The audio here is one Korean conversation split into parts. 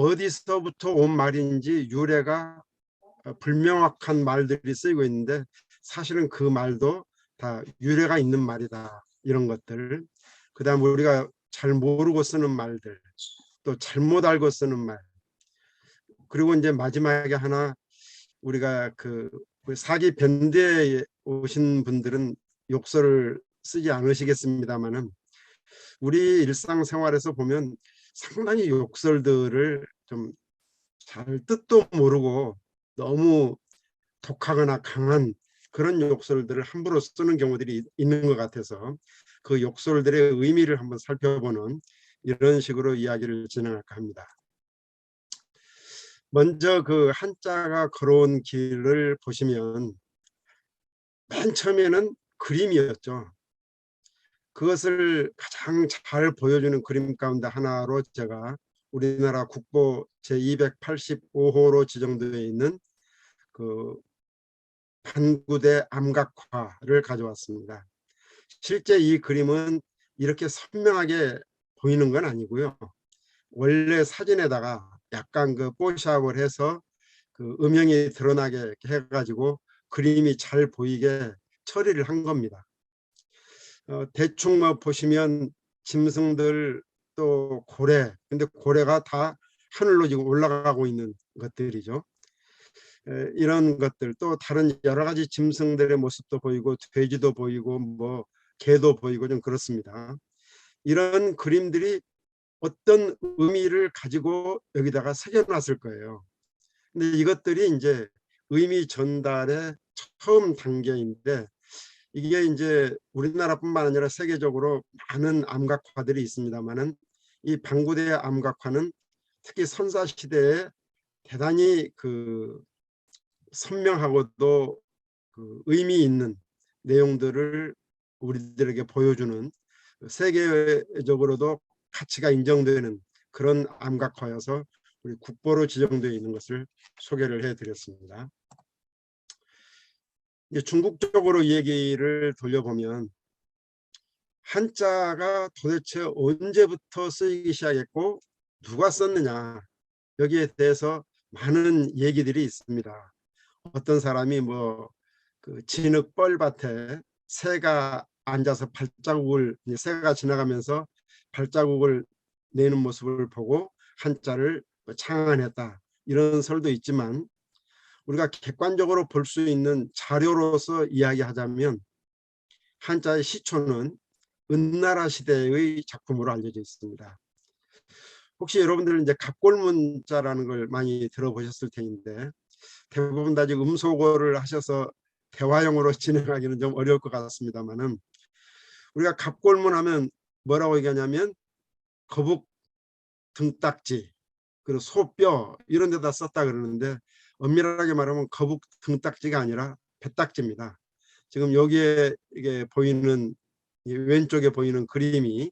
어디서부터 온 말인지 유래가 불명확한 말들이 쓰이고 있는데 사실은 그 말도 다 유래가 있는 말이다. 이런 것들. 그다음 우리가 잘 모르고 쓰는 말들, 또 잘못 알고 쓰는 말. 그리고 이제 마지막에 하나 우리가 그 사기 변대에 오신 분들은 욕설을 쓰지 않으시겠습니다만은 우리 일상생활에서 보면 상당히 욕설들을 좀 잘 뜻도 모르고 너무 독하거나 강한 그런 욕설들을 함부로 쓰는 경우들이 있는 것 같아서 그 욕설들의 의미를 한번 살펴보는 이런 식으로 이야기를 진행할까 합니다. 먼저 그 한자가 걸어온 길을 보시면 맨 처음에는 그림이었죠. 그것을 가장 잘 보여주는 그림 가운데 하나로 제가 우리나라 국보 제285호로 지정되어 있는 그 반구대 암각화를 가져왔습니다. 실제 이 그림은 이렇게 선명하게 보이는 건 아니고요. 원래 사진에다가 약간 그 뽀샵을 해서 그 음영이 드러나게 해가지고 그림이 잘 보이게 처리를 한 겁니다. 대충 뭐 보시면 짐승들 또 고래, 근데 고래가 다 하늘로 지금 올라가고 있는 것들이죠. 이런 것들 또 다른 여러 가지 짐승들의 모습도 보이고 돼지도 보이고 뭐 개도 보이고 좀 그렇습니다. 이런 그림들이 어떤 의미를 가지고 여기다가 새겨놨을 거예요. 근데 이것들이 이제 의미 전달의 처음 단계인데 이게 이제 우리나라뿐만 아니라 세계적으로 많은 암각화들이 있습니다만은 이 방구대 암각화는 특히 선사 시대에 대단히 그 선명하고도 그 의미 있는 내용들을 우리들에게 보여주는 세계적으로도 가치가 인정되는 그런 암각화여서 우리 국보로 지정되어 있는 것을 소개를 해드렸습니다. 이제 중국적으로 얘기를 돌려보면 한자가 도대체 언제부터 쓰이기 시작했고 누가 썼느냐 여기에 대해서 많은 얘기들이 있습니다. 어떤 사람이 뭐 그 진흙 뻘밭에 새가 앉아서 발자국을 새가 지나가면서 발자국을 내는 모습을 보고 한자를 창안했다 이런 설도 있지만 우리가 객관적으로 볼 수 있는 자료로서 이야기하자면 한자의 시초는 은나라 시대의 작품으로 알려져 있습니다. 혹시 여러분들은 이제 갑골문자라는 걸 많이 들어보셨을 텐데 대부분 다 지금 음소거를 하셔서 대화용으로 진행하기는 좀 어려울 것 같습니다만은 우리가 갑골문 하면 뭐라고 얘기하냐면 거북 등딱지 그리고 소뼈 이런 데다 썼다 그러는데 엄밀하게 말하면 거북 등딱지가 아니라 배딱지입니다. 지금 여기에 이게 보이는 왼쪽에 보이는 그림이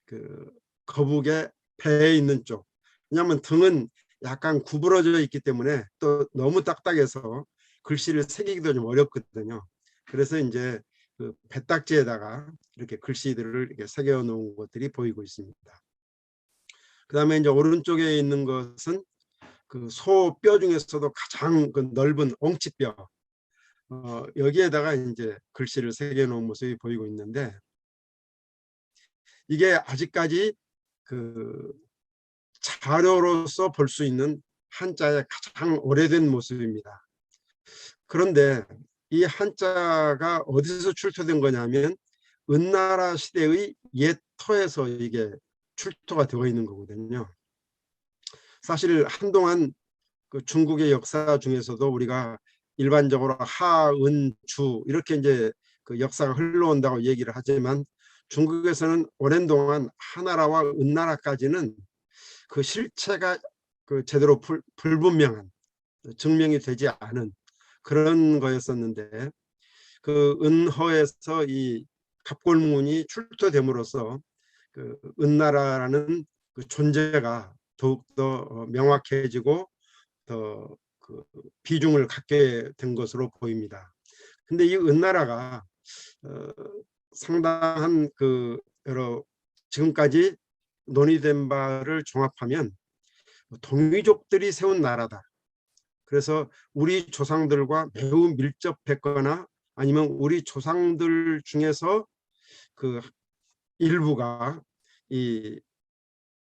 그 거북의 배에 있는 쪽. 왜냐하면 등은 약간 구부러져 있기 때문에 또 너무 딱딱해서 글씨를 새기기도 좀 어렵거든요. 그래서 이제 그 배딱지에다가 이렇게 글씨들을 이렇게 새겨 놓은 것들이 보이고 있습니다. 그 다음에 이제 오른쪽에 있는 것은 그 소 뼈 중에서도 가장 그 넓은 엉치뼈. 여기에다가 이제 글씨를 새겨 놓은 모습이 보이고 있는데 이게 아직까지 그 자료로서 볼 수 있는 한자의 가장 오래된 모습입니다. 그런데 이 한자가 어디서 출토된 거냐면 은나라 시대의 옛터에서 이게 출토가 되어 있는 거거든요. 사실 한동안 그 중국의 역사 중에서도 우리가 일반적으로 하은주 이렇게 이제 그 역사가 흘러온다고 얘기를 하지만 중국에서는 오랜 동안 하나라와 은나라까지는 그 실체가 그 제대로 불분명한 증명이 되지 않은 그런 거였었는데 그 은허에서 이 갑골문이 출토됨으로써 그 은나라라는 그 존재가 더욱더 명확해지고 더 그 비중을 갖게 된 것으로 보입니다. 근데 이 은나라가 상당한 그 여러 지금까지 논의된 바를 종합하면 동이족들이 세운 나라다. 그래서 우리 조상들과 매우 밀접했거나 아니면 우리 조상들 중에서 그 일부가 이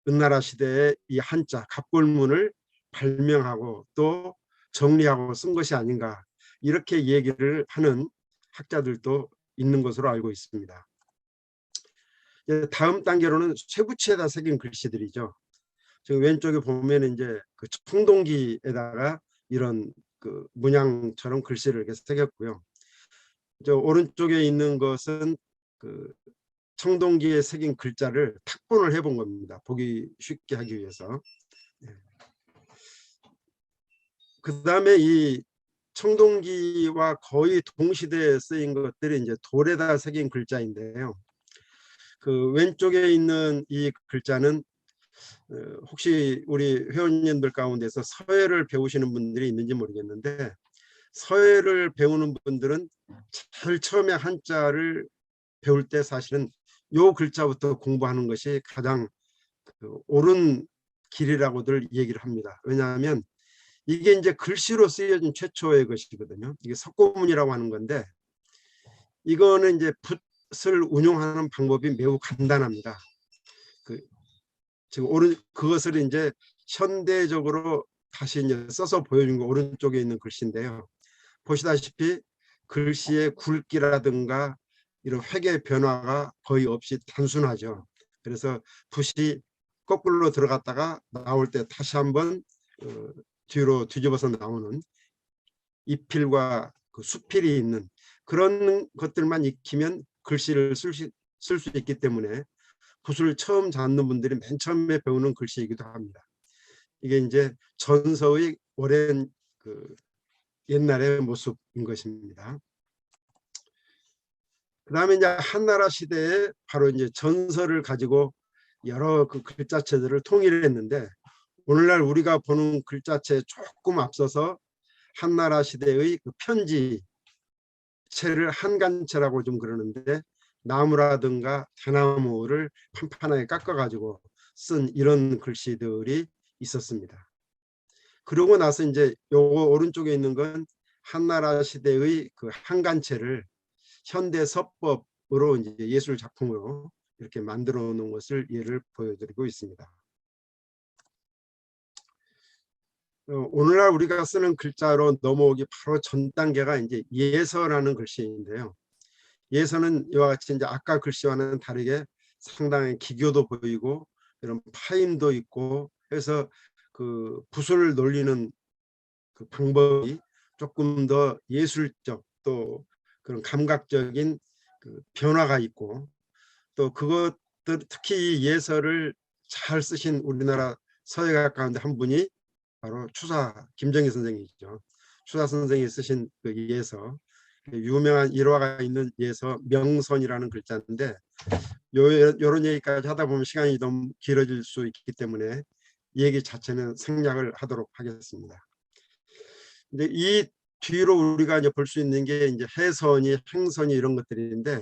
은나라 시대의 이 한자 갑골문을 발명하고 또 정리하고 쓴 것이 아닌가, 이렇게 얘기를 하는 학자들도 있는 것으로 알고 있습니다. 다음 단계로는 쇠붙이에다 새긴 글씨들이죠. 지금 왼쪽에 보면 이제 그 청동기에다가 이런 그 문양처럼 글씨를 이렇게 새겼고요. 저 오른쪽에 있는 것은 그 청동기에 새긴 글자를 탁본을 해본 겁니다. 보기 쉽게 하기 위해서. 그 다음에 이 청동기와 거의 동시대에 쓰인 것들이 이제 돌에다 새긴 글자인데요. 그 왼쪽에 있는 이 글자는 혹시 우리 회원님들 가운데서 서예를 배우시는 분들이 있는지 모르겠는데, 서예를 배우는 분들은 제일 처음에 한자를 배울 때 사실은 요 글자부터 공부하는 것이 가장 옳은 길이라고들 얘기를 합니다. 왜냐하면 이게 이제 글씨로 쓰여진 최초의 것이거든요. 이게 석고문이라고 하는 건데, 이거는 이제 붓을 운용하는 방법이 매우 간단합니다. 지금 그것을 이제 현대적으로 다시 이제 써서 보여준 거 오른쪽에 있는 글씨인데요. 보시다시피 글씨의 굵기라든가 이런 획의 변화가 거의 없이 단순하죠. 그래서 붓이 거꾸로 들어갔다가 나올 때 다시 한번 뒤로 뒤집어서 나오는 입필과 그 수필이 있는 그런 것들만 익히면 글씨를 쓸 수 있기 때문에 붓을 처음 잡는 분들이 맨 처음에 배우는 글씨이기도 합니다. 이게 이제 전서의 오랜 그 옛날의 모습인 것입니다. 그 다음에 이제 한나라 시대에 바로 이제 전서를 가지고 여러 그 글자체들을 통일했는데, 오늘날 우리가 보는 글자체 조금 앞서서 한나라 시대의 그 편지체를 한간체라고 좀 그러는데, 나무라든가 대나무를 판판하게 깎아가지고 쓴 이런 글씨들이 있었습니다. 그러고 나서 이제 요거 오른쪽에 있는 건 한나라 시대의 그 한간체를 현대 서법으로 이제 예술 작품으로 이렇게 만들어 놓은 것을 예를 보여드리고 있습니다. 오늘날 우리가 쓰는 글자로 넘어오기 바로 전 단계가 이제 예서라는 글씨인데요. 예서는 이와 같이 이제 아까 글씨와는 다르게 상당히 기교도 보이고 이런 파임도 있고 해서 그 붓을 놀리는 그 방법이 조금 더 예술적 또 그런 감각적인 그 변화가 있고, 또 그것들 특히 예서를 잘 쓰신 우리나라 서예가 가운데 한 분이 바로 추사 김정희 선생이죠. 추사 선생이 쓰신 그 예서, 유명한 일화가 있는 예서 명선이라는 글자인데, 요런 얘기까지 하다 보면 시간이 너무 길어질 수 있기 때문에 얘기 자체는 생략을 하도록 하겠습니다. 근데 이 뒤로 우리가 이제 볼 수 있는 게 이제 해선이, 행선이 이런 것들인데,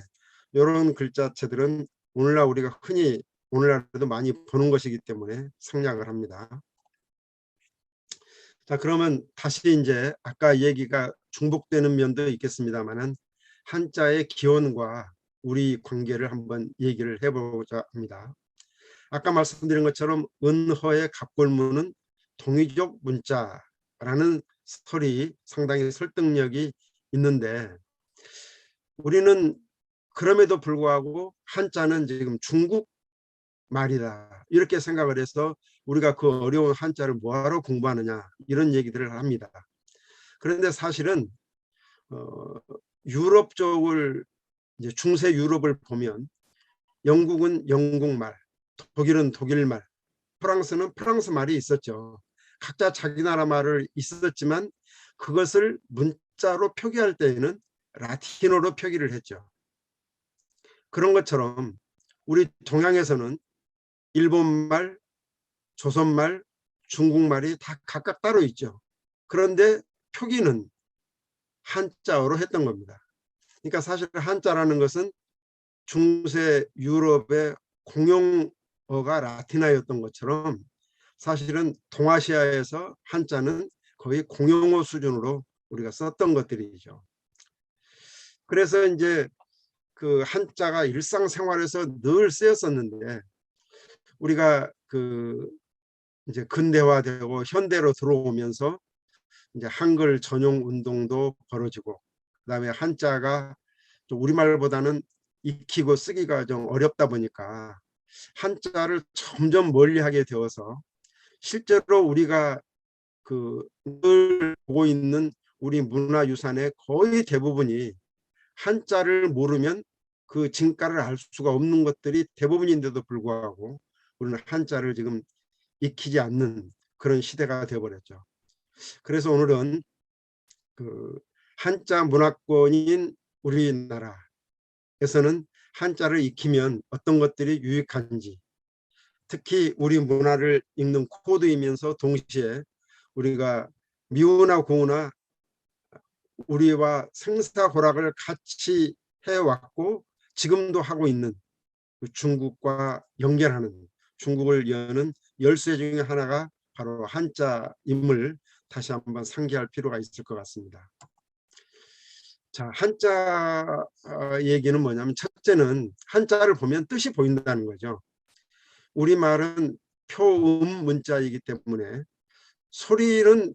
이런 글자체들은 오늘날 우리가 흔히 오늘날에도 많이 보는 것이기 때문에 생략을 합니다. 자, 그러면 다시 이제 아까 얘기가 중복되는 면도 있겠습니다만은 한자의 기원과 우리 관계를 한번 얘기를 해보자 합니다. 아까 말씀드린 것처럼 은허의 갑골문은 동이족 문자라는 설이 상당히 설득력이 있는데, 우리는 그럼에도 불구하고 한자는 지금 중국 말이다 이렇게 생각을 해서 우리가 그 어려운 한자를 뭐하러 공부하느냐 이런 얘기들을 합니다. 그런데 사실은 유럽 쪽을 이제 중세 유럽을 보면 영국은 영국말, 독일은 독일말, 프랑스는 프랑스 말이 있었죠. 각자 자기 나라 말을 있었지만 그것을 문자로 표기할 때에는 라틴어로 표기를 했죠. 그런 것처럼 우리 동양에서는 일본말, 조선말, 중국말이 다 각각 따로 있죠. 그런데 표기는 한자어로 했던 겁니다. 그러니까 사실 한자라는 것은 중세 유럽의 공용어가 라틴어였던 것처럼 사실은 동아시아에서 한자는 거의 공용어 수준으로 우리가 썼던 것들이죠. 그래서 이제 그 한자가 일상생활에서 늘 쓰였었는데 우리가 그 이제 근대화되고 현대로 들어오면서 이제 한글 전용 운동도 벌어지고 그다음에 한자가 좀 우리말보다는 익히고 쓰기가 좀 어렵다 보니까 한자를 점점 멀리하게 되어서 실제로 우리가 늘 보고 있는 우리 문화유산의 거의 대부분이 한자를 모르면 그 진가를 알 수가 없는 것들이 대부분인데도 불구하고 우리는 한자를 지금 익히지 않는 그런 시대가 되어버렸죠. 그래서 오늘은 그 한자 문화권인 우리나라에서는 한자를 익히면 어떤 것들이 유익한지, 특히 우리 문화를 읽는 코드이면서 동시에 우리가 미우나 고우나 우리와 생사고락을 같이 해왔고 지금도 하고 있는 그 중국과 연결하는, 중국을 여는 열쇠 중에 하나가 바로 한자임을 다시 한번 상기할 필요가 있을 것 같습니다. 자, 한자 얘기는 뭐냐면 첫째는 한자를 보면 뜻이 보인다는 거죠. 우리말은 표음 문자이기 때문에 소리는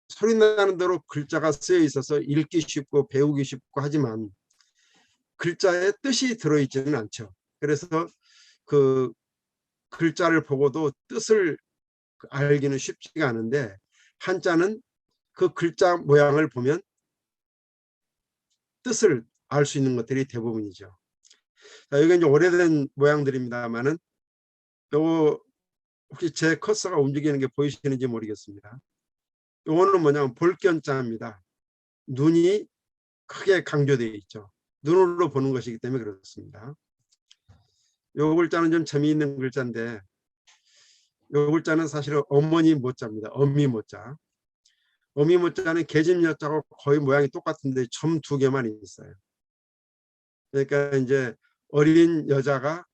소리 나는 대로 글자가 쓰여 있어서 읽기 쉽고 배우기 쉽고 하지만 글자에 뜻이 들어있지는 않죠. 그래서 그 글자를 보고도 뜻을 알기는 쉽지가 않은데 한자는 그 글자 모양을 보면 뜻을 알 수 있는 것들이 대부분이죠. 자, 여기 이제 오래된 모양들입니다만은 요거 혹시 제 커서가 움직이는 게 보이시는지 모르겠습니다. 요거는 뭐냐면 볼견자입니다. 눈이 크게 강조되어 있죠. 눈으로 보는 것이기 때문에 그렇습니다. 요 글자는 좀 재미있는 글자인데 요 글자는 사실은 어머니 모자입니다. 어미 모자. 어미 모자는 계집 여자하고 거의 모양이 똑같은데 점 2개만 있어요. 그러니까 이제 어린 여자가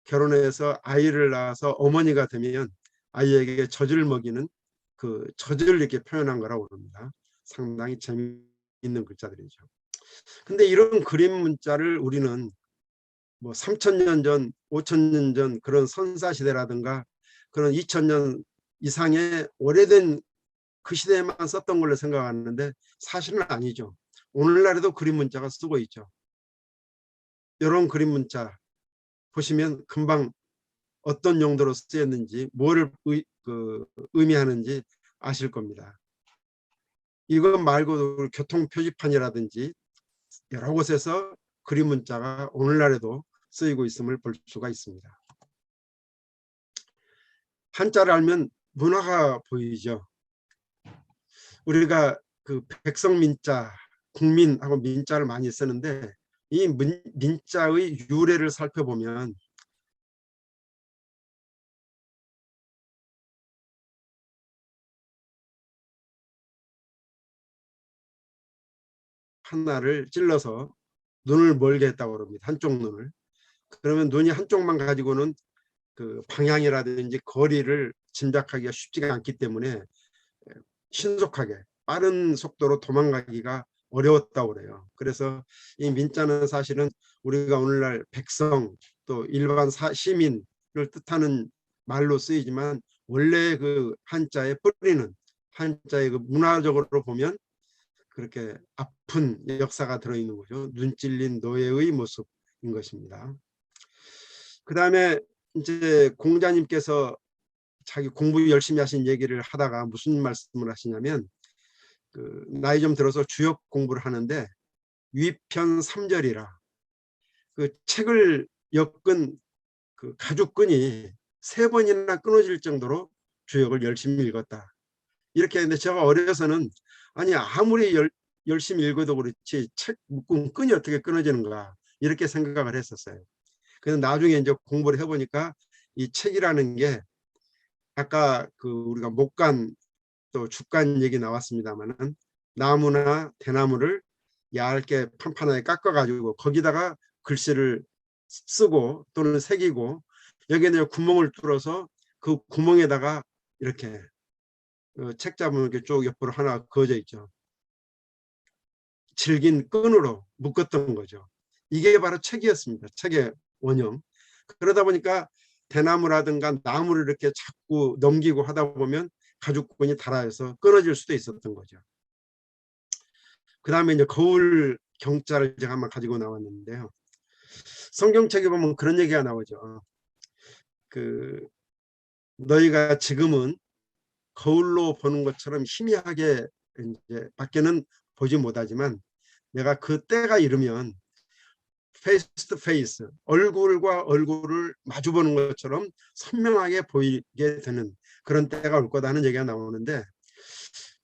결혼해서 아이를 낳아서 어머니가 되면 아이에게 젖을 먹이는 그 젖을 이렇게 표현한 거라고 합니다. 상당히 재미있는 글자들이죠. 근데 이런 그림 문자를 우리는 뭐 3000년 전, 5000년 전 그런 선사시대라든가 그런 2000년 이상의 오래된 그 시대에만 썼던 걸로 생각하는데 사실은 아니죠. 오늘날에도 그림 문자가 쓰고 있죠. 이런 그림 문자 보시면 금방 어떤 용도로 쓰였는지 뭐를 의미하는지 아실 겁니다. 이것 말고도 교통 표지판이라든지 여러 곳에서 그림 문자가 오늘날에도 쓰이고 있음을 볼 수가 있습니다. 한자를 알면 문화가 보이죠. 우리가 그 백성민자, 국민하고 민자를 많이 쓰는데 이 민자의 유래를 살펴보면 하나를 찔러서 눈을 멀게 했다고 합니다. 한쪽 눈을. 그러면 눈이 한쪽만 가지고는 그 방향이라든지 거리를 짐작하기가 쉽지가 않기 때문에 신속하게 빠른 속도로 도망가기가 어려웠다고 그래요. 그래서 이 민자는 사실은 우리가 오늘날 백성 또 일반 시민을 뜻하는 말로 쓰이지만 원래 그 한자의 뿌리는 한자의 그 문화적으로 보면 그렇게 아픈 역사가 들어있는 거죠. 눈 찔린 노예의 모습인 것입니다. 그 다음에 이제 공자님께서 자기 공부 열심히 하신 얘기를 하다가 무슨 말씀을 하시냐면 그 나이 좀 들어서 주역 공부를 하는데 위편 3절이라 그 책을 엮은 그 가죽끈이 3번이나 끊어질 정도로 주역을 열심히 읽었다. 이렇게 했는데 제가 어려서는 아니 아무리 열심히 읽어도 그렇지 책 묶은 끈이 어떻게 끊어지는가 이렇게 생각을 했었어요. 그래서 나중에 이제 공부를 해보니까 이 책이라는 게 아까 그 우리가 목간 또 죽간 얘기 나왔습니다만은 나무나 대나무를 얇게 판판하게 깎아가지고 거기다가 글씨를 쓰고 또는 새기고 여기에 구멍을 뚫어서 그 구멍에다가 이렇게 책 잡으면 이렇게 쭉 옆으로 하나 그어져 있죠. 질긴 끈으로 묶었던 거죠. 이게 바로 책이었습니다. 책의 원형. 그러다 보니까 대나무라든가 나무를 이렇게 자꾸 넘기고 하다 보면 가죽끈이 닳아서 끊어질 수도 있었던 거죠. 그 다음에 이제 거울 경자를 제가 한번 가지고 나왔는데요. 성경책에 보면 그런 얘기가 나오죠. 너희가 지금은 거울로 보는 것처럼 희미하게 이제 밖에는 보지 못하지만 내가 그 때가 이르면 페이스 투 페이스, 얼굴과 얼굴을 마주보는 것처럼 선명하게 보이게 되는 그런 때가 올 거다 하는 얘기가 나오는데,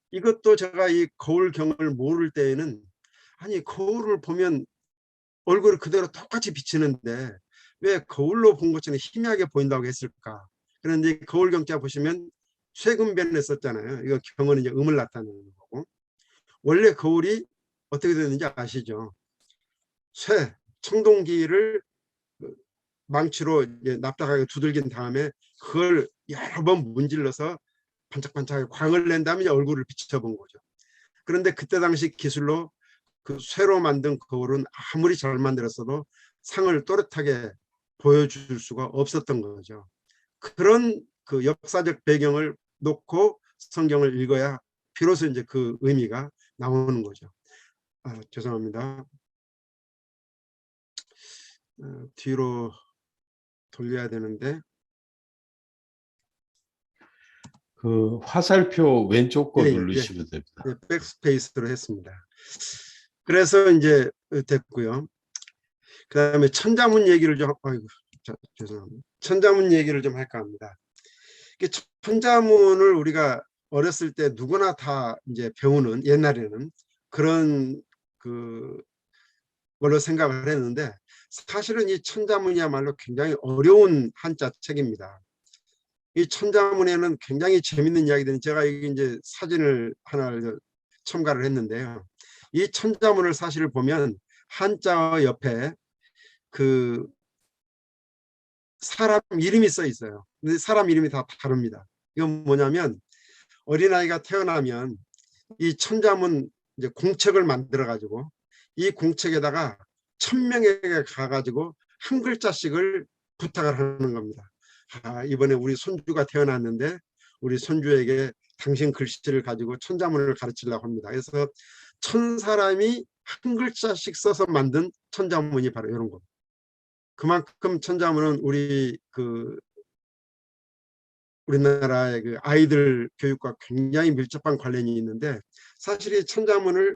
이것도 제가 이 거울경을 모를 때에는 아니 거울을 보면 얼굴을 그대로 똑같이 비치는데 왜 거울로 본 것처럼 희미하게 보인다고 했을까? 그런데 거울경자 보시면 쇠금변을 썼잖아요. 이거 경은 이제 음을 나타내는 거고, 원래 거울이 어떻게 되는지 아시죠? 쇠, 청동기를 망치로 이제 납작하게 두들긴 다음에 그걸 여러 번 문질러서 반짝반짝하게 광을 낸 다음에 얼굴을 비춰본 거죠. 그런데 그때 당시 기술로 그 쇠로 만든 거울은 아무리 잘 만들었어도 상을 또렷하게 보여줄 수가 없었던 거죠. 그런 그 역사적 배경을 놓고 성경을 읽어야 비로소 이제 그 의미가 나오는 거죠. 죄송합니다. 뒤로 돌려야 되는데 그 화살표 왼쪽 거 예, 누르시면 됩니다. 예, 백스페이스로 했습니다. 그래서 이제 됐고요. 그 다음에 천자문 얘기를 좀, 죄송합니다. 천자문 얘기를 좀 할까 합니다. 천자문을 우리가 어렸을 때 누구나 다 이제 배우는, 옛날에는 그런 걸로 생각을 했는데, 사실은 이 천자문이야말로 굉장히 어려운 한자 책입니다. 이 천자문에는 굉장히 재밌는 이야기들은, 제가 이제 사진을 하나 첨가를 했는데요. 이 천자문을 사실 보면 한자 옆에 그 사람 이름이 써 있어요. 근데 사람 이름이 다 다릅니다. 이건 뭐냐면 어린아이가 태어나면 이 천자문 이제 공책을 만들어 가지고 이 공책에다가 1000명에게 가가지고 한 글자씩을 부탁을 하는 겁니다. 이번에 우리 손주가 태어났는데 우리 손주에게 당신 글씨를 가지고 천자문을 가르치려고 합니다. 그래서 1000사람이 한 글자씩 써서 만든 천자문이 바로 이런 겁니다. 그만큼 천자문은 우리나라의 그 아이들 교육과 굉장히 밀접한 관련이 있는데, 사실 이 천자문을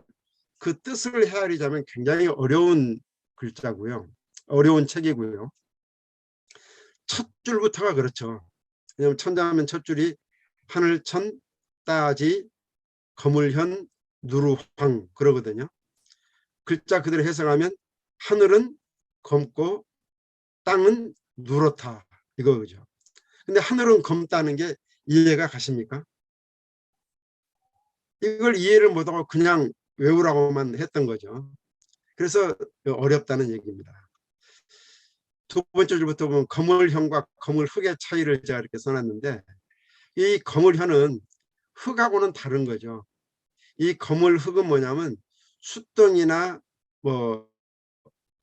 그 뜻을 헤아리자면 굉장히 어려운 글자고요. 어려운 책이고요. 첫 줄부터가 그렇죠. 왜냐하면 천자문 첫 줄이 하늘천, 따지, 거물현, 누루황 그러거든요. 글자 그대로 해석하면 하늘은 검고 땅은 누렇다 이거죠. 근데 하늘은 검다는 게 이해가 가십니까? 이걸 이해를 못하고 그냥 외우라고만 했던 거죠. 그래서 어렵다는 얘기입니다. 두 번째 줄부터 보면 거물현과 거물흑의 차이를 제가 이렇게 써놨는데, 이 거물현은 흑하고는 다른 거죠. 이 거물흑은 뭐냐면 숫덩이나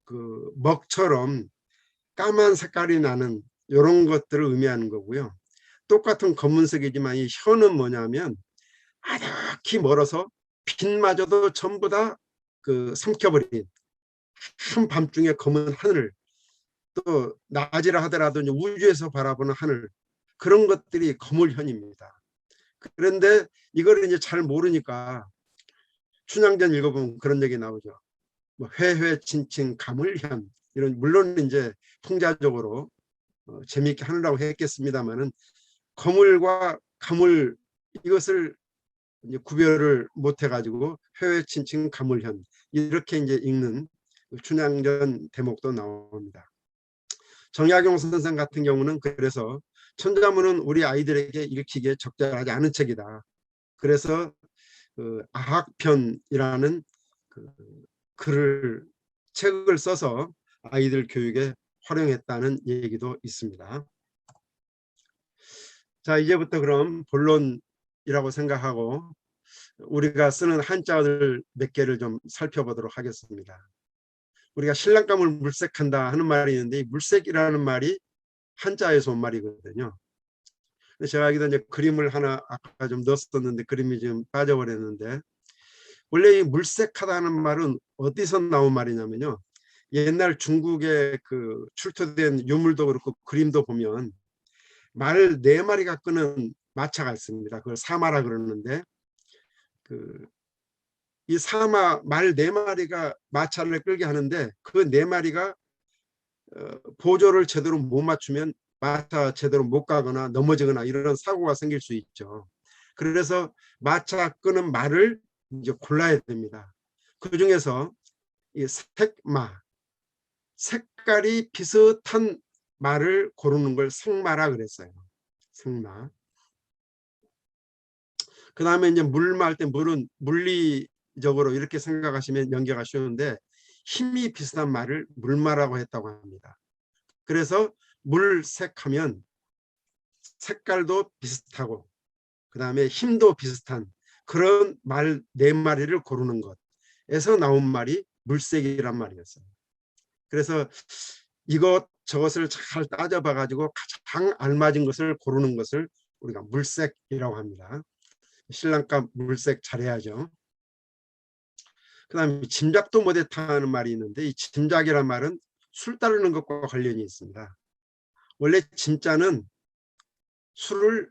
그 먹처럼 까만 색깔이 나는 이런 것들을 의미하는 거고요. 똑같은 검은색이지만 이 현은 뭐냐면 아득히 멀어서 빛마저도 전부 다 삼켜버린 한밤중에 검은 하늘, 또 낮이라 하더라도 이제 우주에서 바라보는 하늘, 그런 것들이 거물현입니다. 그런데 이걸 이제 잘 모르니까 춘향전 읽어보면 그런 얘기 나오죠. 뭐 회회친친 가물현, 이런, 물론 이제 풍자적으로 재미있게 하느라고 했겠습니다만은 거물과 가물 이것을 이제 구별을 못 해가지고 회회친친 가물현 이렇게 이제 읽는 춘향전 대목도 나옵니다. 정약용 선생 같은 경우는 그래서 천자문은 우리 아이들에게 읽히기에 적절하지 않은 책이다. 그래서 아학편이라는 책을 써서 아이들 교육에 활용했다는 얘기도 있습니다. 자, 이제부터 그럼 본론이라고 생각하고 우리가 쓰는 한자어들 몇 개를 좀 살펴보도록 하겠습니다. 우리가 신랑감을 물색한다 하는 말이 있는데, 이 물색이라는 말이 한자에서 온 말이거든요. 근데 제가 여기다 이제 그림을 하나 아까 좀 넣었었는데 그림이 좀 빠져버렸는데, 원래 이 물색하다는 말은 어디서 나온 말이냐면요, 옛날 중국의 그 출토된 유물도 그렇고 그림도 보면 말 4마리가 끄는 마차가 있습니다. 그걸 사마라 그러는데, 이 사마 말 4마리가 마차를 끌게 하는데, 그 4마리가 보조를 제대로 못 맞추면 마차 제대로 못 가거나 넘어지거나 이런 사고가 생길 수 있죠. 그래서 마차 끄는 말을 이제 골라야 됩니다. 그 중에서 이 색마, 색깔이 비슷한 말을 고르는 걸 색마라 그랬어요. 색마. 그 다음에 이제 물말 때 물은 물리적으로 이렇게 생각하시면 연계가 쉬운데, 힘이 비슷한 말을 물마라고 했다고 합니다. 그래서 물색하면 색깔도 비슷하고 그 다음에 힘도 비슷한 그런 말 4마리를 고르는 것에서 나온 말이 물색이란 말이었어요. 그래서 이것저것을 잘 따져봐 가지고 가장 알맞은 것을 고르는 것을 우리가 물색이라고 합니다. 신랑감 물색 잘해야죠. 그 다음에 짐작도 못했다는 말이 있는데, 이 짐작이란 말은 술 따르는 것과 관련이 있습니다. 원래 짐자는 술을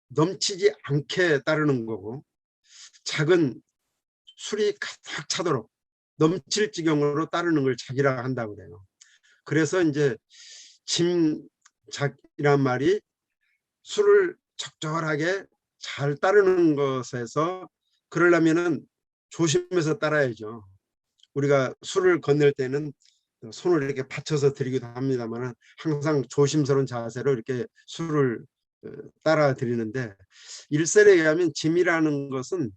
넘치지 않게 따르는 거고, 작은 술이 가득 차도록 넘칠 지경으로 따르는 걸 작이라 한다고 그래요. 그래서 이제 짐작이란 말이 술을 적절하게 잘 따르는 것에서, 그러려면은 조심해서 따라야죠. 우리가 술을 건넬 때는 손을 이렇게 받쳐서 드리기도 합니다만, 항상 조심스러운 자세로 이렇게 술을 따라 드리는데, 일설에 의하면 짐이라는 것은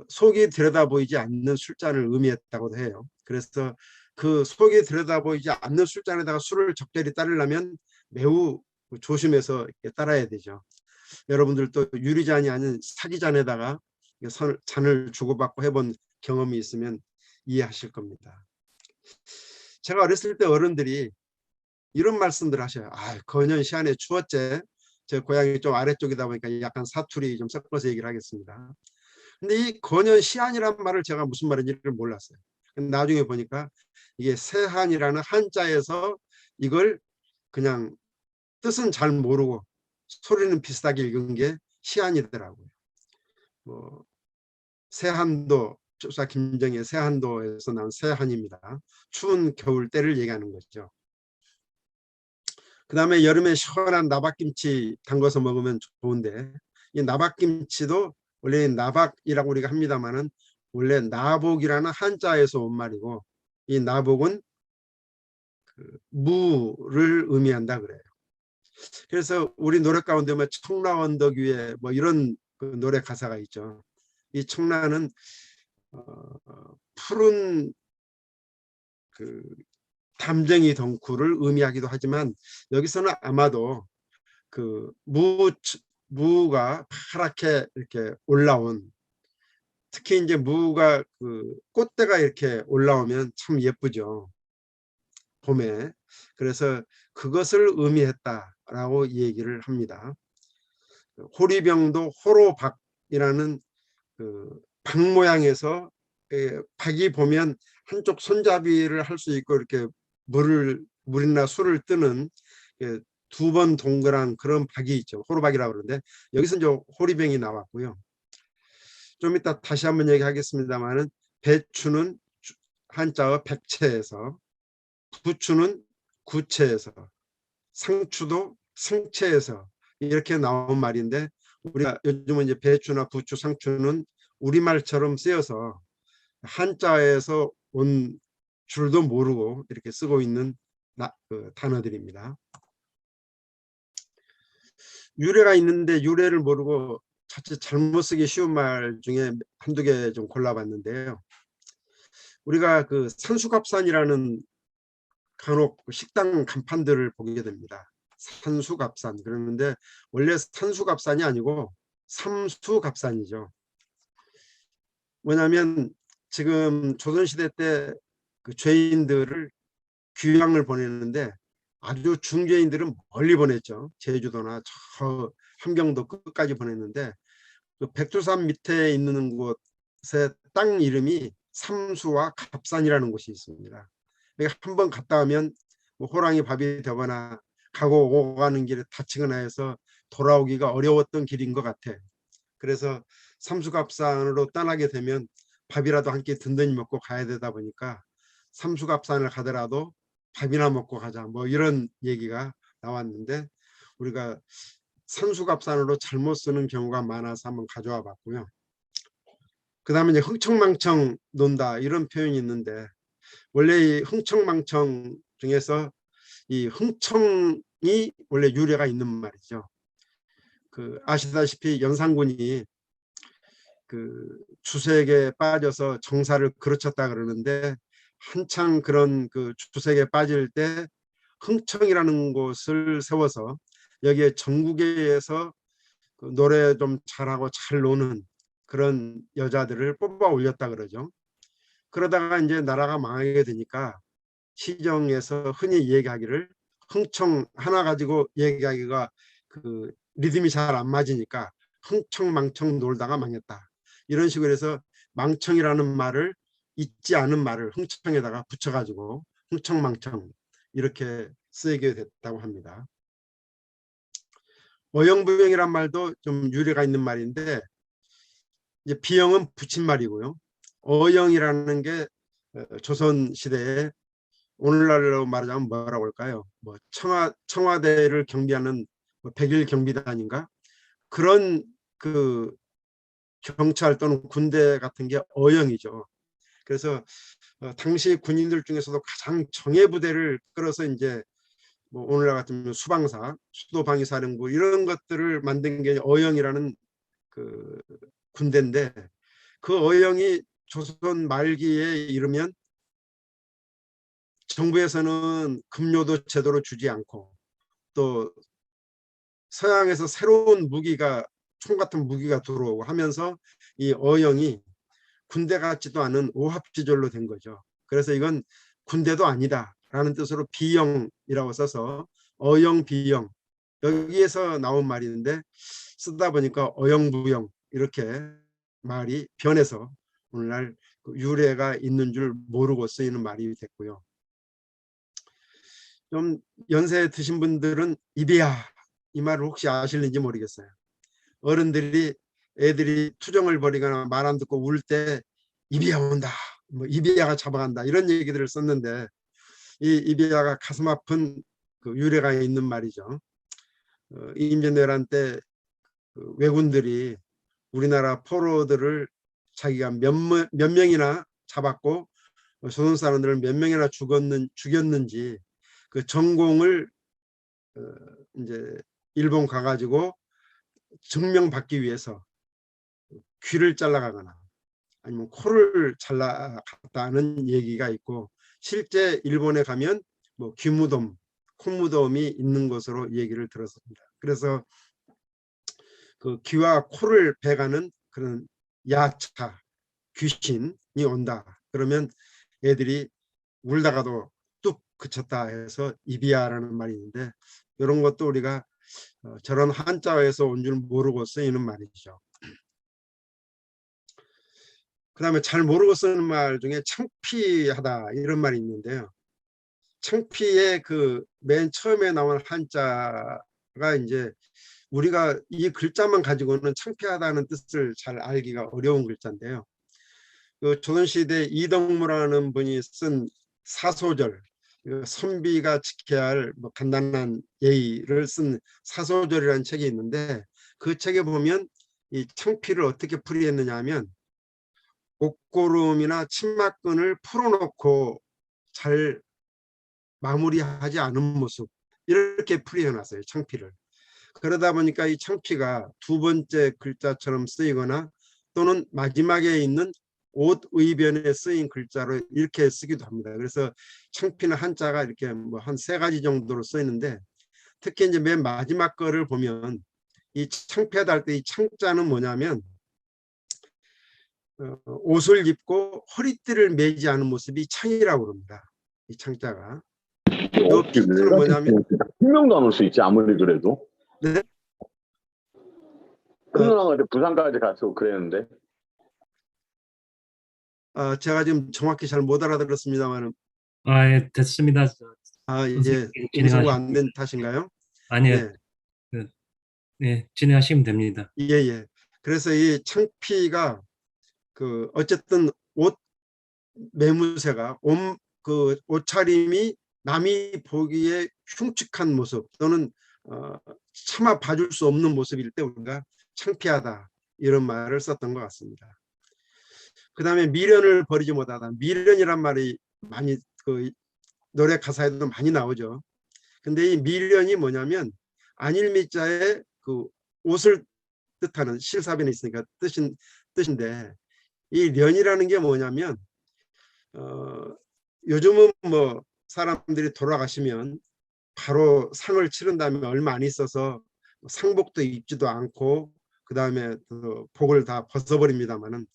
속이 들여다 보이지 않는 술잔을 의미했다고도 해요. 그래서 그 속이 들여다 보이지 않는 술잔에다가 술을 적절히 따르려면 매우 조심해서 따라야 되죠. 여러분들도 유리잔이 아닌 사기잔에다가 잔을 주고받고 해본 경험이 있으면 이해하실 겁니다. 제가 어렸을 때 어른들이 이런 말씀들 하셔요. 거년 시안에 추웠제. 제 고향이 좀 아래쪽이다 보니까 약간 사투리 좀 섞어서 얘기를 하겠습니다. 근데 이 거년 시안이란 말을 제가 무슨 말인지를 몰랐어요. 나중에 보니까 이게 세한이라는 한자에서 이걸 그냥 뜻은 잘 모르고 소리는 비슷하게 읽은 게 시안이더라고요. 뭐 세한도, 조사 김정의 세한도에서 나온 세한입니다. 추운 겨울 때를 얘기하는 거죠. 그 다음에 여름에 시원한 나박김치 담궈서 먹으면 좋은데, 이 나박김치도 원래 나박이라고 우리가 합니다만은 원래 나복이라는 한자에서 온 말이고, 이 나복은 그 무를 의미한다 그래요. 그래서 우리 노래 가운데 뭐 청라 언덕 위에 뭐 이런 그 노래 가사가 있죠. 이 청라는 푸른 그 담쟁이 덩쿨을 의미하기도 하지만, 여기서는 아마도 그 무가 파랗게 이렇게 올라온, 특히 이제 무가 그 꽃대가 이렇게 올라오면 참 예쁘죠, 봄에. 그래서 그것을 의미했다라고 얘기를 합니다. 호리병도 호로박이라는 그 박 모양에서 박이 보면 한쪽 손잡이를 할 수 있고 이렇게 물이나 술을 뜨는 2번 동그란 그런 박이 있죠. 호로박이라고 그러는데, 여기서 이제 호리병이 나왔고요. 좀 이따 다시 한번 얘기하겠습니다만은, 배추는 한자어 백체에서, 부추는 구체에서, 상추도 상체에서 이렇게 나온 말인데, 우리가 요즘은 이제 배추나 부추, 상추는 우리말처럼 쓰여서 한자에서 온 줄도 모르고 이렇게 쓰고 있는 단어들입니다. 유래가 있는데 유래를 모르고 자칫 잘못 쓰기 쉬운 말 중에 한두 개 좀 골라봤는데요. 우리가 그 산수갑산이라는 간혹 식당 간판들을 보게 됩니다. 산수갑산 그러는데 원래 산수갑산이 아니고 삼수갑산이죠. 뭐냐면 지금 조선시대 때 그 죄인들을 귀양을 보내는데 아주 중죄인들은 멀리 보냈죠. 제주도나 저 함경도 끝까지 보냈는데 그 백두산 밑에 있는 곳의 땅 이름이 삼수와 갑산이라는 곳이 있습니다. 그러니까 한번 갔다 오면 뭐 호랑이 밥이 되거나 가고 오고 가는 길에 다치거나 해서 돌아오기가 어려웠던 길인 것 같아. 그래서 삼수갑산으로 떠나게 되면 밥이라도 한 끼 든든히 먹고 가야 되다 보니까 삼수갑산을 가더라도 밥이나 먹고 가자 뭐 이런 얘기가 나왔는데 우리가 산수갑산으로 잘못 쓰는 경우가 많아서 한번 가져와 봤고요. 그 다음에 이제 흥청망청 논다 이런 표현이 있는데 원래 이 흥청망청 중에서 이 흥청이 원래 유래가 있는 말이죠. 그 아시다시피 연산군이 그 주색에 빠져서 정사를 그르쳤다 그러는데 한창 그런 그 주색에 빠질 때 흥청이라는 곳을 세워서 여기에 전국에서 그 노래 좀 잘하고 잘 노는 그런 여자들을 뽑아 올렸다 그러죠. 그러다가 이제 나라가 망하게 되니까 시정에서 흔히 얘기하기를 흥청 하나 가지고 얘기하기가 그 리듬이 잘 안 맞으니까 흥청망청 놀다가 망했다. 이런 식으로 해서 망청이라는 말을 잊지 않은 말을 흥청에다가 붙여가지고 흥청망청 이렇게 쓰이게 됐다고 합니다. 어영부영이란 말도 좀 유래가 있는 말인데 이제 비영은 붙임말이고요. 어영이라는 게 조선 시대에 오늘날로 말하자면 뭐라고 할까요? 뭐 청와대를 경비하는 뭐 백일 경비단인가 그런 그 경찰 또는 군대 같은 게 어영이죠. 그래서 당시 군인들 중에서도 가장 정예 부대를 끌어서 이제 뭐 오늘날 같은 수방사, 수도방위사령부 이런 것들을 만든 게 어영이라는 그 군대인데 그 어영이 조선 말기에 이르면 정부에서는 급료도 제대로 주지 않고 또 서양에서 새로운 무기가 총 같은 무기가 들어오고 하면서 이 어영이 군대 같지도 않은 오합지졸로 된 거죠. 그래서 이건 군대도 아니다 라는 뜻으로 비영이라고 써서 어영 비영 여기에서 나온 말인데 쓰다 보니까 어영부영 이렇게 말이 변해서 오늘날 유래가 있는 줄 모르고 쓰이는 말이 됐고요. 좀 연세 드신 분들은 이비야 이 말을 혹시 아실는지 모르겠어요. 어른들이 애들이 투정을 벌이거나 말 안 듣고 울 때 이비야 온다 뭐 이비야가 잡아간다 이런 얘기들을 썼는데 이 이비야가 가슴 아픈 그 유래가 있는 말이죠. 임진왜란 때그 왜군들이 우리나라 포로들을 자기가 몇 명이나 잡았고 조선 사람들을 몇 명이나 죽였는지 그 전공을 이제 일본 가가지고 증명받기 위해서 귀를 잘라가거나 아니면 코를 잘라갔다는 얘기가 있고 실제 일본에 가면 뭐 귀무덤, 콧무덤이 있는 것으로 얘기를 들었습니다. 그래서 그 귀와 코를 베가는 그런 야차, 귀신이 온다. 그러면 애들이 울다가도 뚝 그쳤다 해서 이비야라는 말이 있는데 이런 것도 우리가 저런 한자어에서 온 줄 모르고 쓰이는 말이죠. 그 다음에 잘 모르고 쓰는 말 중에 창피하다 이런 말이 있는데요. 창피의 그 맨 처음에 나온 한자가 이제 우리가 이 글자만 가지고는 창피하다는 뜻을 잘 알기가 어려운 글자인데요. 그 조선시대 이덕무라는 분이 쓴 사소절, 선비가 지켜야 할 뭐 간단한 예의를 쓴 사소절이라는 책이 있는데 그 책에 보면 이 창피를 어떻게 풀이했느냐 하면 옷고름이나 치마끈을 풀어놓고 잘 마무리하지 않은 모습 이렇게 풀이해놨어요. 창피를. 그러다 보니까 이 창피가 두 번째 글자처럼 쓰이거나 또는 마지막에 있는 옷 의변에 쓰인 글자로 이렇게 쓰기도 합니다. 그래서 창피는 한자가 이렇게 뭐 한 3가지 정도로 쓰이는데 특히 이제 맨 마지막 거를 보면 이 창피하다 할 때 이 창자는 뭐냐면 옷을 입고 허리띠를 매지 않은 모습이 창이라고 그럽니다. 이 창자가. 요 어떻게 피트는 뭐냐면 한 명도 안 올 수 있지 아무리 그래도. 네? 큰 누나한테 부산까지 갔어 그랬는데. 제가 지금 정확히 잘 못 알아들었습니다만 예, 됐습니다. 이제 음성과 안 된 탓인가요? 아니요, 네. 네, 진행하시면 됩니다. 예. 그래서 이 창피가 그 어쨌든 옷 매무새가 그 옷차림이 남이 보기에 흉측한 모습 또는 차마 봐줄 수 없는 모습일 때 우리가 창피하다 이런 말을 썼던 것 같습니다. 그 다음에 미련을 버리지 못하다. 미련이란 말이 많이 그 노래 가사에도 많이 나오죠. 근데 이 미련이 뭐냐면 안일미자의 그 옷을 뜻하는 실사변에 있으니까 뜻인데 이 련이라는 게 뭐냐면 요즘은 뭐 사람들이 돌아가시면 바로 상을 치른 다음에 얼마 안 있어서 상복도 입지도 않고 그 다음에 복을 다 벗어버립니다만은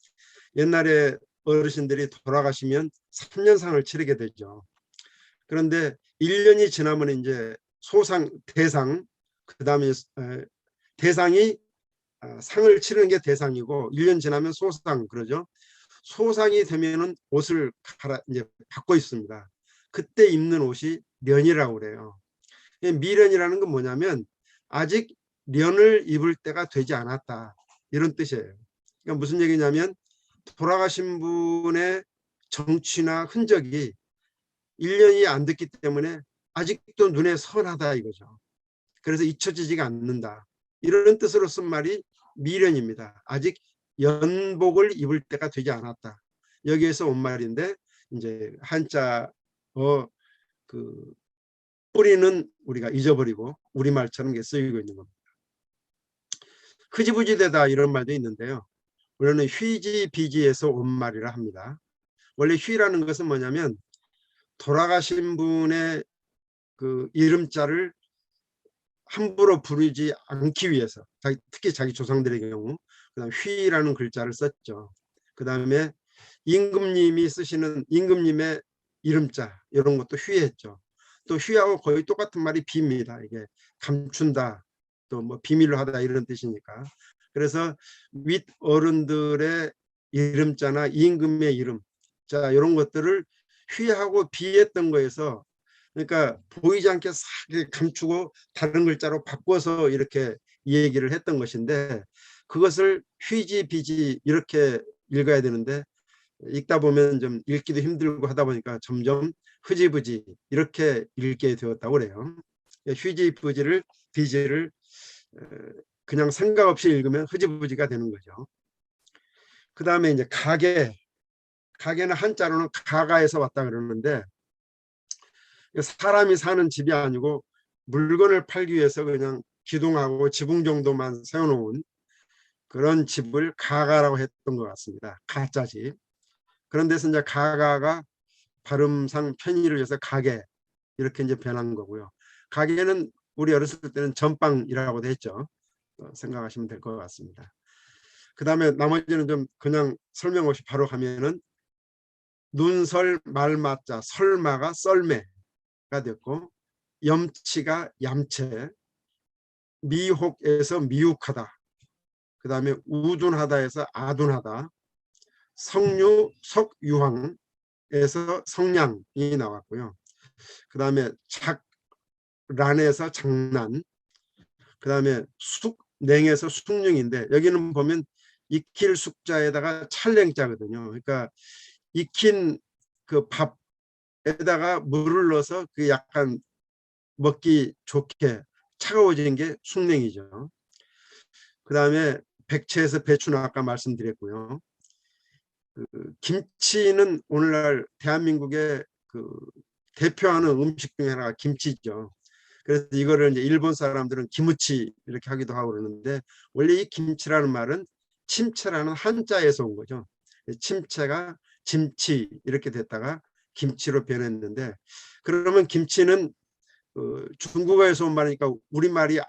옛날에 어르신들이 돌아가시면 3년상을 치르게 되죠. 그런데 1년이 지나면 이제 소상, 대상, 그 다음에 대상이 상을 치르는 게 대상이고 1년 지나면 소상 그러죠. 소상이 되면은 옷을 이제 바꿔 입습니다. 그때 입는 옷이 련이라고 그래요. 미련이라는 건 뭐냐면 아직 련을 입을 때가 되지 않았다 이런 뜻이에요. 그러니까 무슨 얘기냐면 돌아가신 분의 정취나 흔적이 1년이 안 됐기 때문에 아직도 눈에 선하다 이거죠. 그래서 잊혀지지가 않는다. 이런 뜻으로 쓴 말이 미련입니다. 아직 연복을 입을 때가 되지 않았다. 여기에서 온 말인데 이제 한자 그 뿌리는 우리가 잊어버리고 우리말처럼 쓰이고 있는 겁니다. 흐지부지되다 이런 말도 있는데요. 우리는 휘지비지에서 온 말이라 합니다. 원래 휘라는 것은 뭐냐면 돌아가신 분의 그 이름자를 함부로 부르지 않기 위해서 특히 자기 조상들의 경우 그다음 휘라는 글자를 썼죠. 그 다음에 임금님이 쓰시는 임금님의 이름자 이런 것도 휘했죠. 또 휘하고 거의 똑같은 말이 비입니다. 이게 감춘다 또 뭐 비밀로 하다 이런 뜻이니까. 그래서 윗 어른들의 이름자나 임금의 이름자 이런 것들을 휘하고 비했던 거에서 그러니까 보이지 않게 싹 감추고 다른 글자로 바꿔서 이렇게 이 얘기를 했던 것인데 그것을 휘지 비지 이렇게 읽어야 되는데 읽다 보면 좀 읽기도 힘들고 하다 보니까 점점 흐지부지 이렇게 읽게 되었다고 그래요. 휘지부지를 비지를 그냥 생각 없이 읽으면 흐지부지가 되는 거죠. 그 다음에 이제 가게는 한자로는 가가에서 왔다 그러는데 사람이 사는 집이 아니고 물건을 팔기 위해서 그냥 기둥하고 지붕 정도만 세워놓은 그런 집을 가가라고 했던 것 같습니다. 가짜 집. 그런 데서 이제 가가가 발음상 편의를 위해서 가게 이렇게 이제 변한 거고요. 가게는 우리 어렸을 때는 전빵이라고도 했죠. 생각하시면 될 것 같습니다. 그 다음에 나머지는 좀 그냥 설명 없이 바로 가면은 눈설 말맞자 설마가 썰매가 됐고 염치가 얌체 미혹에서 미혹하다 그 다음에 우둔하다에서 아둔하다 성류 석유황에서 성량이 나왔고요. 그 다음에 작란에서 장난 그 다음에 숙냉에서 숙령인데 여기는 보면 익힐 숙자에다가 찰냉자거든요. 그러니까 익힌 그 밥에다가 물을 넣어서 그 약간 먹기 좋게 차가워지는 게 숙냉이죠. 그 다음에 백채에서 배추는 아까 말씀드렸고요. 그 김치는 오늘날 대한민국의 그 대표하는 음식 중에 하나가 김치죠. 그래서 이거를 이제 일본 사람들은 기무치 이렇게 하기도 하고 그러는데 원래 이 김치라는 말은 침체라는 한자에서 온 거죠. 침체가 김치 이렇게 됐다가 김치로 변했는데 그러면 김치는 중국어에서 온 말이니까 우리말이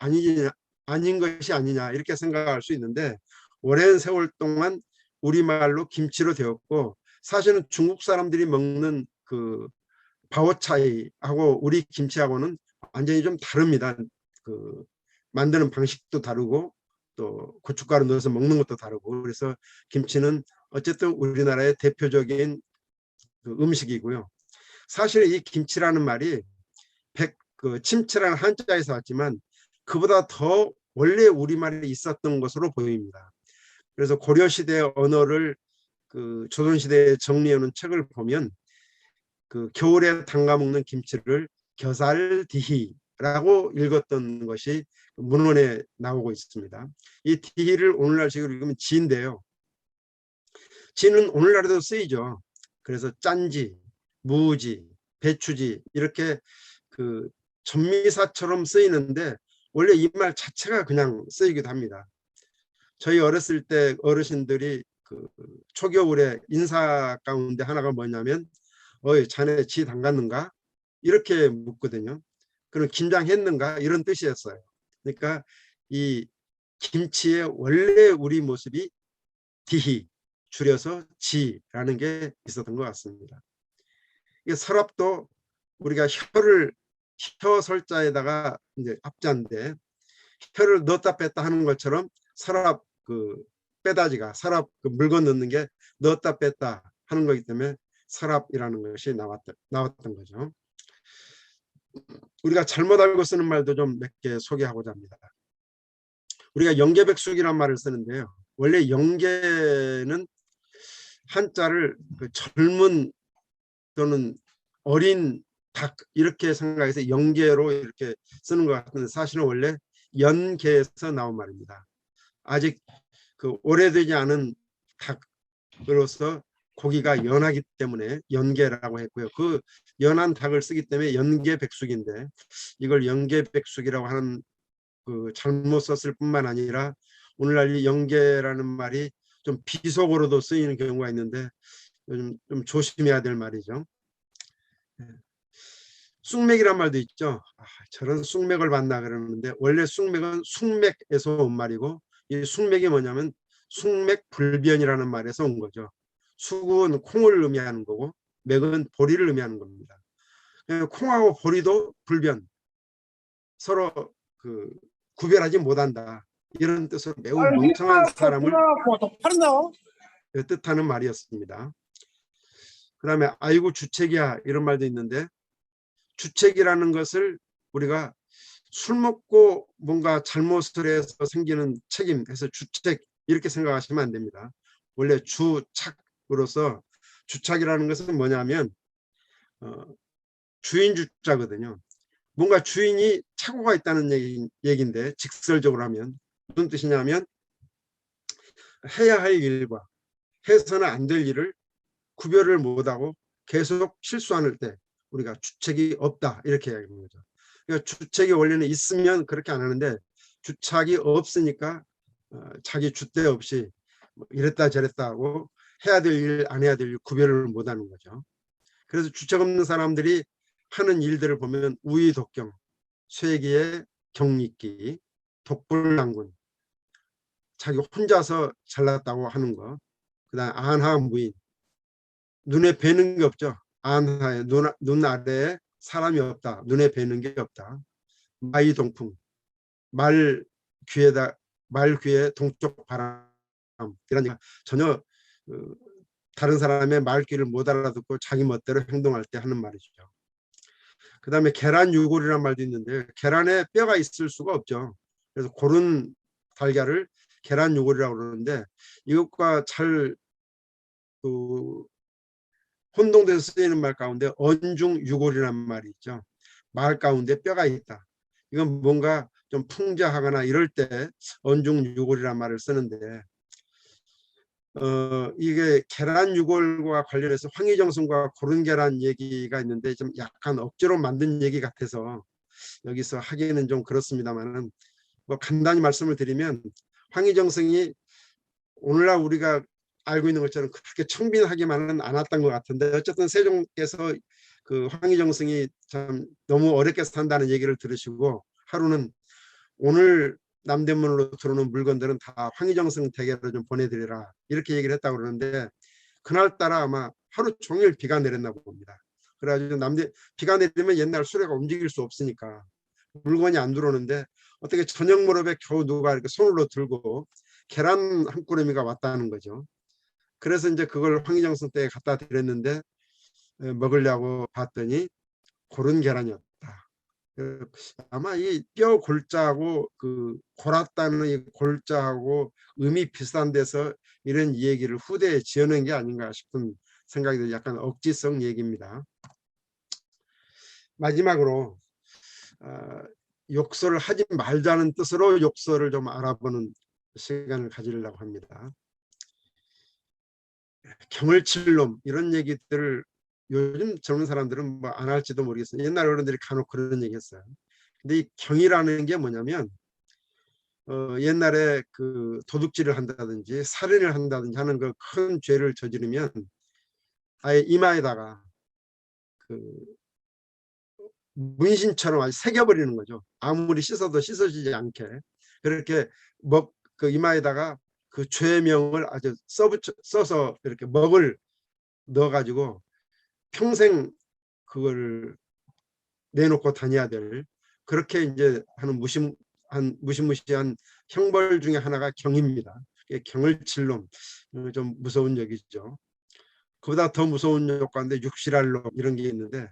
아닌 것이 아니냐 이렇게 생각할 수 있는데, 오랜 세월 동안 우리말로 김치로 되었고, 사실은 중국 사람들이 먹는 그 바오차이하고 우리 김치하고는 완전히 좀 다릅니다. 그 만드는 방식도 다르고 또 고춧가루 넣어서 먹는 것도 다르고, 그래서 김치는 어쨌든 우리나라의 대표적인 그 음식이고요. 사실 이 김치라는 말이 침치라는 한자에서 왔지만 그보다 더 원래 우리말에 있었던 것으로 보입니다. 그래서 고려시대 언어를 그 조선시대에 정리해놓은 책을 보면 그 겨울에 담가 먹는 김치를 겨살디히라고 읽었던 것이 문헌에 나오고 있습니다. 이 디히를 오늘날식으로 읽으면 지인데요. 지는 오늘날에도 쓰이죠. 그래서 짠지, 무지, 배추지 이렇게 그 전미사처럼 쓰이는데 원래 이 말 자체가 그냥 쓰이기도 합니다. 저희 어렸을 때 어르신들이 그 초겨울에 인사 가운데 하나가 뭐냐면 어이 자네 지 담갔는가? 이렇게 묻거든요. 그럼 김장했는가? 이런 뜻이었어요. 그러니까 이 김치의 원래 우리 모습이 디히, 줄여서 지라는 게 있었던 것 같습니다. 이게 서랍도 우리가 혀 설자에다가 이제 앞자인데 혀를 넣었다 뺐다 하는 것처럼 서랍 그 빼다지가 서랍 그 물건 넣는 게 넣었다 뺐다 하는 거기 때문에 서랍이라는 것이 나왔던 거죠. 우리가 잘못 알고 쓰는 말도 좀 몇 개 소개하고자 합니다. 우리가 영계백숙이라는 말을 쓰는데요. 원래 영계는 한자를 그 젊은 또는 어린 닭 이렇게 생각해서 영계로 이렇게 쓰는 것 같은데, 사실은 원래 연계에서 나온 말입니다. 아직 그 오래되지 않은 닭으로서 고기가 연하기 때문에 연계라고 했고요. 그 연한 닭을 쓰기 때문에 연계백숙인데, 이걸 연계백숙이라고 하는 그 잘못 썼을 뿐만 아니라 오늘날 이 연계라는 말이 좀 비속어로도 쓰이는 경우가 있는데 요즘 좀 조심해야 될 말이죠. 쑥맥이란 말도 있죠. 저런 쑥맥을 봤나 그러는데 원래 쑥맥은 숭맥에서 온 말이고, 이 쑥맥이 뭐냐면 숭맥불변이라는 말에서 온 거죠. 쑥은 콩을 의미하는 거고 맥은 보리를 의미하는 겁니다. 콩하고 보리도 불변, 서로 그 구별하지 못한다, 이런 뜻으로 매우 멍청한 사람을 뜻하는 말이었습니다. 그 다음에 아이고 주책이야 이런 말도 있는데, 주책이라는 것을 우리가 술 먹고 뭔가 잘못을 해서 생기는 책임해서 주책 이렇게 생각하시면 안 됩니다. 원래 주착으로서 주착이라는 것은 뭐냐면 주인 주자거든요. 뭔가 주인이 착오가 있다는 얘기인데, 직설적으로 하면 무슨 뜻이냐면 해야 할 일과 해서는 안 될 일을 구별을 못하고 계속 실수하는 때 우리가 주책이 없다 이렇게 이야기하는 거죠. 그러니까 주책이 원래는 있으면 그렇게 안 하는데 주착이 없으니까 자기 줏대 없이 이랬다 저랬다 하고 해야 될 일 안 해야 될 일 구별을 못하는 거죠. 그래서 주책 없는 사람들이 하는 일들을 보면 우의독경, 쇠기의 경리기, 독불난군, 자기 혼자서 잘났다고 하는 거, 그다음 안하무인, 눈에 뵈는 게 없죠. 안하에 눈 아래에 사람이 없다, 눈에 뵈는 게 없다. 마이동풍, 말 귀에 동쪽 바람, 그러니까 전혀 다른 사람의 말귀를 못 알아듣고 자기 멋대로 행동할 때 하는 말이죠. 그 다음에 계란유골이라는 말도 있는데, 계란에 뼈가 있을 수가 없죠. 그래서 고른 달걀을 계란유골이라고 그러는데, 이것과 잘 혼동돼서 쓰이는 말 가운데 언중유골이라는 말이 있죠. 말 가운데 뼈가 있다. 이건 뭔가 좀 풍자하거나 이럴 때 언중유골이라는 말을 쓰는데, 이게 계란유골과 관련해서 황희정선과 고른 계란 얘기가 있는데 좀 약간 억지로 만든 얘기 같아서 여기서 하기에는 좀 그렇습니다만은, 뭐 간단히 말씀을 드리면 황희정선이 오늘날 우리가 알고 있는 것처럼 그렇게 청빈하기만은 않았던 것 같은데 어쨌든 세종께서 그 황희정승이 참 너무 어렵게 산다는 얘기를 들으시고 하루는 오늘 남대문으로 들어오는 물건들은 다 황희정승 댁으로 좀 보내드리라 이렇게 얘기를 했다고 그러는데 그날따라 아마 하루 종일 비가 내렸나 봅니다. 그래가지고 비가 내리면 옛날 수레가 움직일 수 없으니까 물건이 안 들어오는데 어떻게 저녁 무렵에 겨우 누가 이렇게 손으로 들고 계란 한 꾸러미가 왔다는 거죠. 그래서 이제 그걸 황희정승 댁에 갖다 드렸는데 먹으려고 봤더니 고른 계란이었다. 아마 이 뼈 골자하고 그 골았다는 이 골자하고 의미 비슷한 데서 이런 얘기를 후대에 지어낸 게 아닌가 싶은 생각이 들어요. 약간 억지성 얘기입니다. 마지막으로 욕설을 하지 말자는 뜻으로 욕설을 좀 알아보는 시간을 가지려고 합니다. 경을칠놈 이런 얘기들을 요즘 젊은 사람들은 뭐 안 할지도 모르겠어요. 옛날 어른들이 간혹 그런 얘기 했어요. 근데 이 경이라는 게 뭐냐면 옛날에 그 도둑질을 한다든지 살인을 한다든지 하는 그 큰 죄를 저지르면 아예 이마에다가 그 문신처럼 아주 새겨버리는 거죠. 아무리 씻어도 씻어지지 않게 그렇게 그 이마에다가 그 죄명을 아주 써서 이렇게 먹을 넣어가지고 평생 그걸 내놓고 다녀야 될 그렇게 이제 하는 무시무시한 형벌 중에 하나가 경입니다. 경을 칠놈 좀 무서운 얘기죠. 그보다 더 무서운 욕가인데 육실할 놈 이런 게 있는데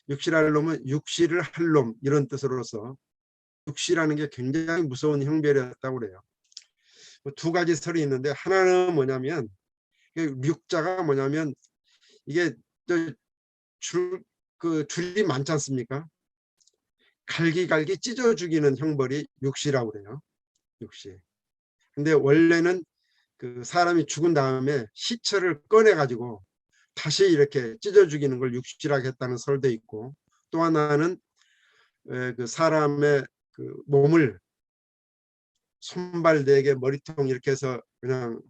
육실할 놈은 육실을 할 놈 이런 뜻으로서 육시라는 게 굉장히 무서운 형벌이었다고 그래요. 두 가지 설이 있는데 하나는 뭐냐면 육자가 뭐냐면 이게 줄이 많지 않습니까? 갈기갈기 찢어 죽이는 형벌이 육시라고 그래요. 육시. 근데 원래는 그 사람이 죽은 다음에 시체를 꺼내 가지고 다시 이렇게 찢어 죽이는 걸 육시라고 했다는 설도 있고 또 하나는 그 사람의 그 몸을 손발 4개 머리통 이렇게 해서 그냥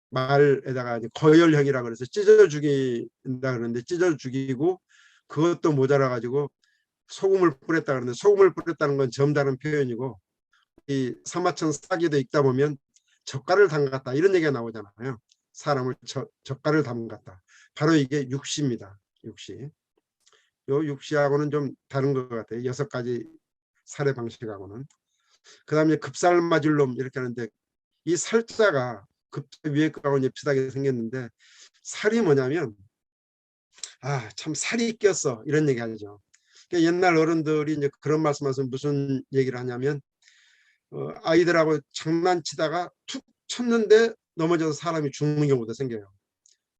말에다가 거열형이라고 그래서 찢어 죽인다 그러는데 찢어 죽이고 그것도 모자라 가지고 소금을 뿌렸다 그러는데 소금을 뿌렸다는 건 점다른 표현이고 이 사마천 사기도 읽다 보면 젓갈을 담갔다 이런 얘기가 나오잖아요. 사람을 젓갈을 담갔다. 바로 이게 육시입니다. 육시. 요 육시하고는 좀 다른 것 같아요. 6가지 살해 방식하고는. 그 다음에 급살 맞을 놈 이렇게 하는데 이 살자가 급살 위에 거하고 이제 비슷하게 생겼는데 살이 뭐냐면 참 살이 꼈어 이런 얘기 하죠. 그러니까 옛날 어른들이 이제 그런 말씀하셔서 무슨 얘기를 하냐면 아이들하고 장난치다가 툭 쳤는데 넘어져서 사람이 죽는 경우도 생겨요.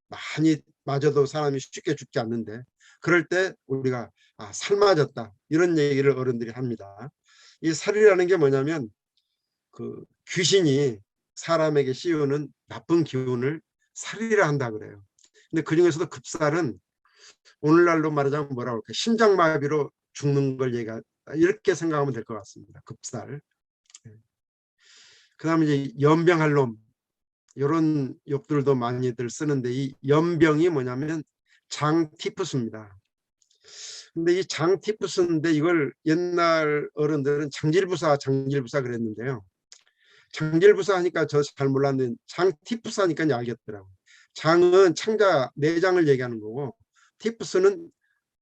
많이 맞아도 사람이 쉽게 죽지 않는데 그럴 때 우리가 살 맞았다 이런 얘기를 어른들이 합니다. 이 살이라는 게 뭐냐면 그 귀신이 사람에게 씌우는 나쁜 기운을 살이라 한다 그래요. 근데 그 중에서도 급살은 오늘날로 말하자면 뭐라고 할까 심장마비로 죽는 걸 이렇게 생각하면 될 것 같습니다. 급살. 그 다음에 이제 연병할 놈 이런 욕들도 많이들 쓰는데 이 연병이 뭐냐면 장티푸스입니다. 근데 이 장티푸스인데 이걸 옛날 어른들은 장질부사 그랬는데요. 장질부사 하니까 저 잘 몰랐는데 장티푸스 하니까 알겠더라고요. 장은 창자 내장을 얘기하는 거고 티푸스는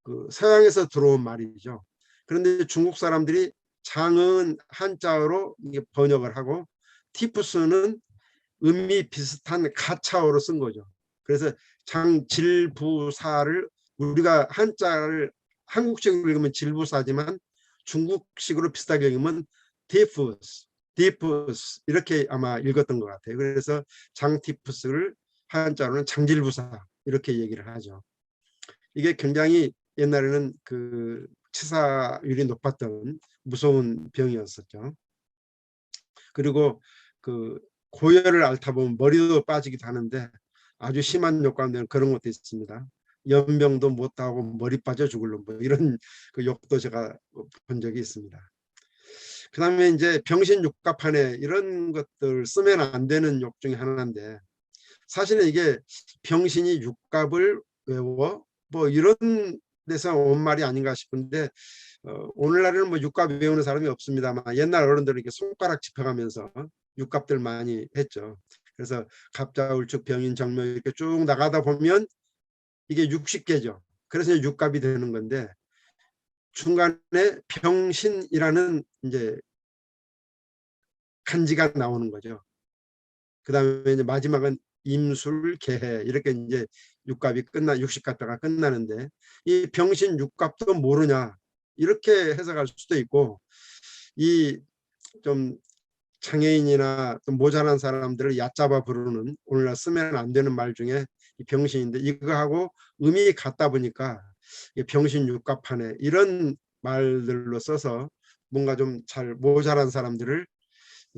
그 서양에서 들어온 말이죠. 그런데 중국 사람들이 장은 한자어로 번역을 하고 티푸스는 의미 비슷한 가차어로 쓴 거죠. 그래서 장질부사를 우리가 한자를 한국식으로 읽으면 질부사지만 중국식으로 비슷하게 읽으면 티푸스 이렇게 아마 읽었던 것 같아요. 그래서 장티푸스를 한자로는 장질부사 이렇게 얘기를 하죠. 이게 굉장히 옛날에는 그 치사율이 높았던 무서운 병이었었죠. 그리고 그 고열을 앓다 보면 머리도 빠지기도 하는데 아주 심한 욕가운데는 그런 것도 있습니다. 연병도 못하고 머리 빠져 죽을 놈 뭐 이런 그 욕도 제가 본 적이 있습니다. 그 다음에 이제 병신 육갑하네 이런 것들 쓰면 안 되는 욕 중에 하나인데 사실은 이게 병신이 육갑을 외워 뭐 이런 데서 온 말이 아닌가 싶은데 오늘날에는 뭐 육갑 외우는 사람이 없습니다만 옛날 어른들은 이렇게 손가락 짚어가면서 육갑들 많이 했죠. 그래서 갑자, 울축, 병인, 정묘 이렇게 쭉 나가다 보면 이게 60개죠. 그래서 이제 육갑이 되는 건데 중간에 병신이라는 이제 간지가 나오는 거죠. 그 다음에 이제 마지막은 임술, 개해 이렇게 이제 육갑이 60갑자가 끝나는데 이 병신 육갑도 모르냐 이렇게 해석할 수도 있고 이 좀 장애인이나 좀 모자란 사람들을 얕잡아 부르는 오늘날 쓰면 안 되는 말 중에 이 병신인데 이거하고 의미 같다 보니까 병신 육갑하네 이런 말들로 써서 뭔가 좀 잘 모자란 사람들을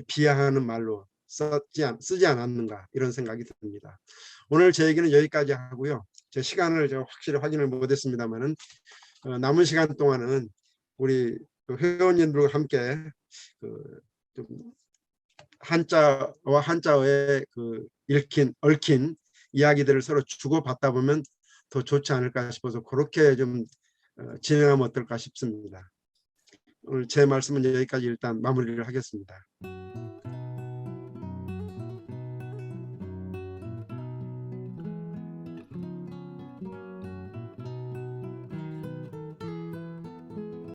비하하는 말로 쓰지 않았는가 이런 생각이 듭니다. 오늘 제 얘기는 여기까지 하고요. 제 시간을 제가 확실히 확인을 못했습니다만은 남은 시간 동안은 우리 회원님들과 함께 좀 한자와 한자어의 얽힌 이야기들을 서로 주고받다 보면 더 좋지 않을까 싶어서 그렇게 좀 진행하면 어떨까 싶습니다. 오늘 제 말씀은 여기까지 일단 마무리를 하겠습니다.